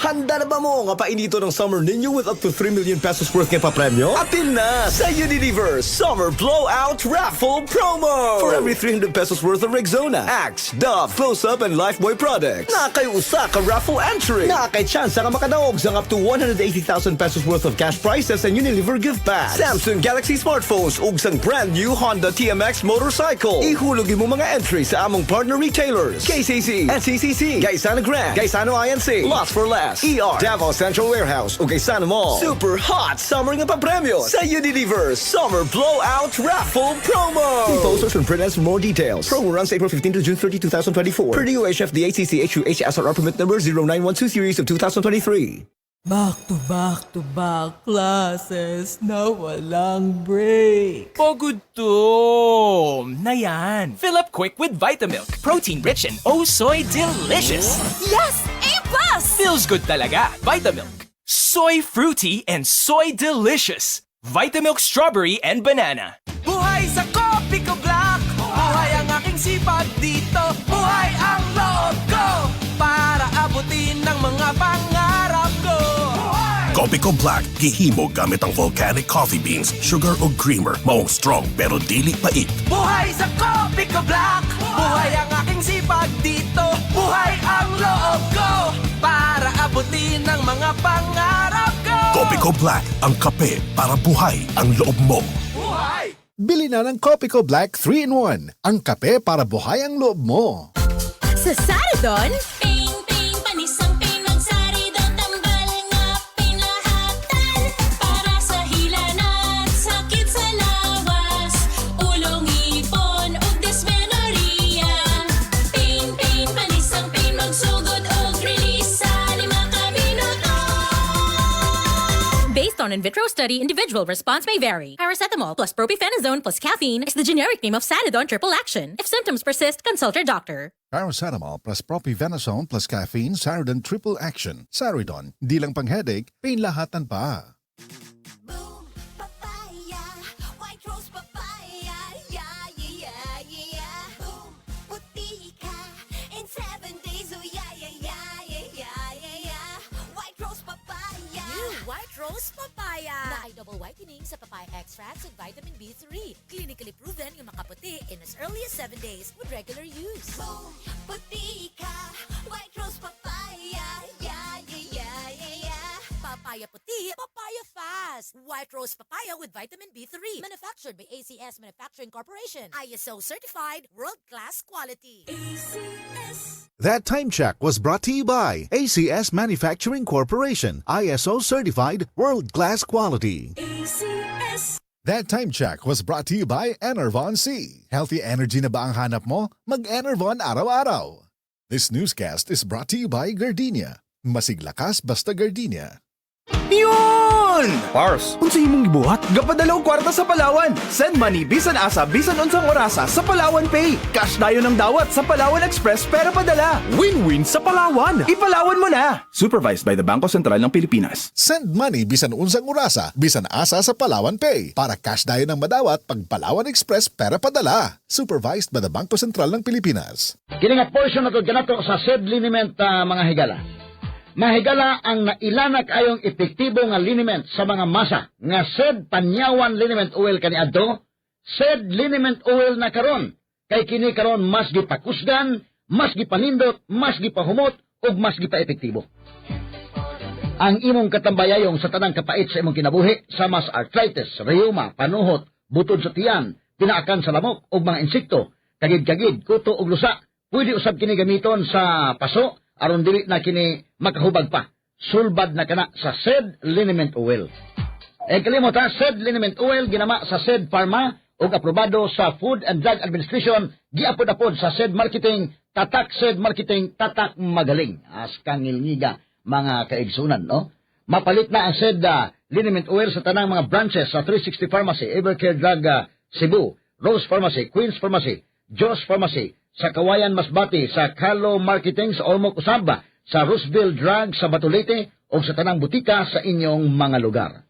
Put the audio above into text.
Handa na ba mo nga painito ng summer ninyo with up to 3 million pesos worth ng papremyo? Atin na sa Unilever Summer Blowout Raffle Promo! For every 300 pesos worth of Rexona, Axe, Dove, Close-Up, and Lifebuoy products, na kay usa ka raffle entry, na kay chance ka makadaog sang up to 180,000 pesos worth of cash prizes and Unilever gift bags. Samsung Galaxy smartphones ug sang brand new Honda TMX motorcycle. Ihulog mo mga entry sa among partner retailers: KCC, NCCC, Gaisano Grand, Gaisano INC, Lots for Less, ER, Davao Central Warehouse, ug Gaisano Mall. Super hot summer nga papremyo sa Unilever Summer Blowout Raffle Promo. See posters and print ads for more details. Promo runs April 15 to June 30, 2024. Per DOHF, the ACC HUH SRR permit number 0912 series of 2023. Back to back classes na walang break. Pagod to! Na yan. Fill up quick with Vitamilk. Protein-rich and oh soy delicious. Yes! A+! Feels good talaga. Vitamilk. Soy fruity and soy delicious. Vitamilk strawberry and banana. Buhay sa Kopi Ko Black! Buhay ang aking sipag dito! Buhay ang loob ko! Para abutin ng mga pangarap ko! Kopi Ko Black, gihimo gamit ang volcanic coffee beans, sugar o creamer. Maong strong pero dili pait. Buhay sa Kopi Ko Black! Buhay ang aking sipag dito! Buhay ang loob ko! Para abutin ng mga pangarap ko! Kopi Ko Black, ang kape para buhay ang loob mo. Buhay! Bili na ng Kopi Ko Black 3-in-1. Ang kape para buhay ang loob mo. Sa Saridon, Ping, ping, panisang ping, magsaridon, tambal nga pinahatan. Para sa hilan at sakit sa lawas, ulong ipon ug dysmenorrhea. Ping, ping, panisang ping, magsugod ug release sa 5 ka minuto. based on in vitro study, individual response may vary. Paracetamol plus propionate plus caffeine is the generic name of Sanidon Triple Action. If symptoms persist, consult your doctor. Paracetamol plus propionate plus caffeine, Saridon Triple Action. Saridon, di lang pang headache, painlahatan pa. Boom, papaya, white rose papaya, yeah, yeah, yeah, yeah. Boom, puti ka, in 7 days, oh yeah, yeah, yeah, yeah, yeah, yeah, yeah. White rose papaya. New White Rose Papaya na ay double whitening sa papaya extracts with vitamin B3. Clinically proven yung makaputi in as early as 7 days with regular use. Boom, puti ka, white rose papaya, yeah, yeah, yeah, yeah, yeah. Papaya puti, papaya fast. White Rose Papaya with vitamin B3. Manufactured by ACS Manufacturing Corporation. ISO certified, world-class quality. That time check was brought to you by ACS Manufacturing Corporation, ISO certified, world-class quality. That time check was brought to you by Enervon C. Healthy energy na ba ang hanap mo? Mag-Enervon araw-araw. This newscast is brought to you by Gardenia. Masiglakas basta Gardenia. Yun! Pars, unsa imong gibuhat? Gapadalaw kwarta sa Palawan. Send money bisan asa bisan unsang orasa sa Palawan Pay. Cash dayon ang dawat sa Palawan Express pero padala. Win-win sa Palawan. Ipalawan mo na. Supervised by the Bangko Sentral ng Pilipinas. Send money bisan unsang orasa, bisan asa sa Palawan Pay. Para cash dayon ang madawat pag Palawan Express pera padala. Supervised by the Bangko Sentral ng Pilipinas. Kini nga portion nato kanato sa seed liniment mga higala. Mahigala ang nailanak ayong epektibo nga liniment sa mga masa nga seed panyawan liniment oil kaniadto, seed liniment oil na karon kay kini karon mas gipakusgan, mas gipanindot, mas gipahumot ug mas gipaepektibo. Ang imong katambayayong sa tanang kapait sa imong kinabuhi sa mas arthritis, rheuma, panuhot, butod sa tiyan, pinaakan sa lamok ug mga insekto, kagid-kagid, kuto ug lusa, pwede usab kini gamiton sa paso aron dili na kini makahubag pa. Sulbad na kana sa seed liniment oil. Kalimot ha, seed liniment oil ginama sa Seed Pharma ug aprobado sa Food and Drug Administration, giapod-apod sa seed marketing, tatak seed marketing, tatak magaling. As kangilngiga mga kaigsunan, no? Mapalit na ang seed liniment oil sa tanang mga branches sa 360 Pharmacy, Evercare Drug Cebu, Rose Pharmacy, Queen's Pharmacy, Joss Pharmacy, sa Kawayan Masbati, sa Kalo Marketing sa Ormoc Usaba, sa Roosevelt Drug sa Batulete o sa tanang butika sa inyong mga lugar.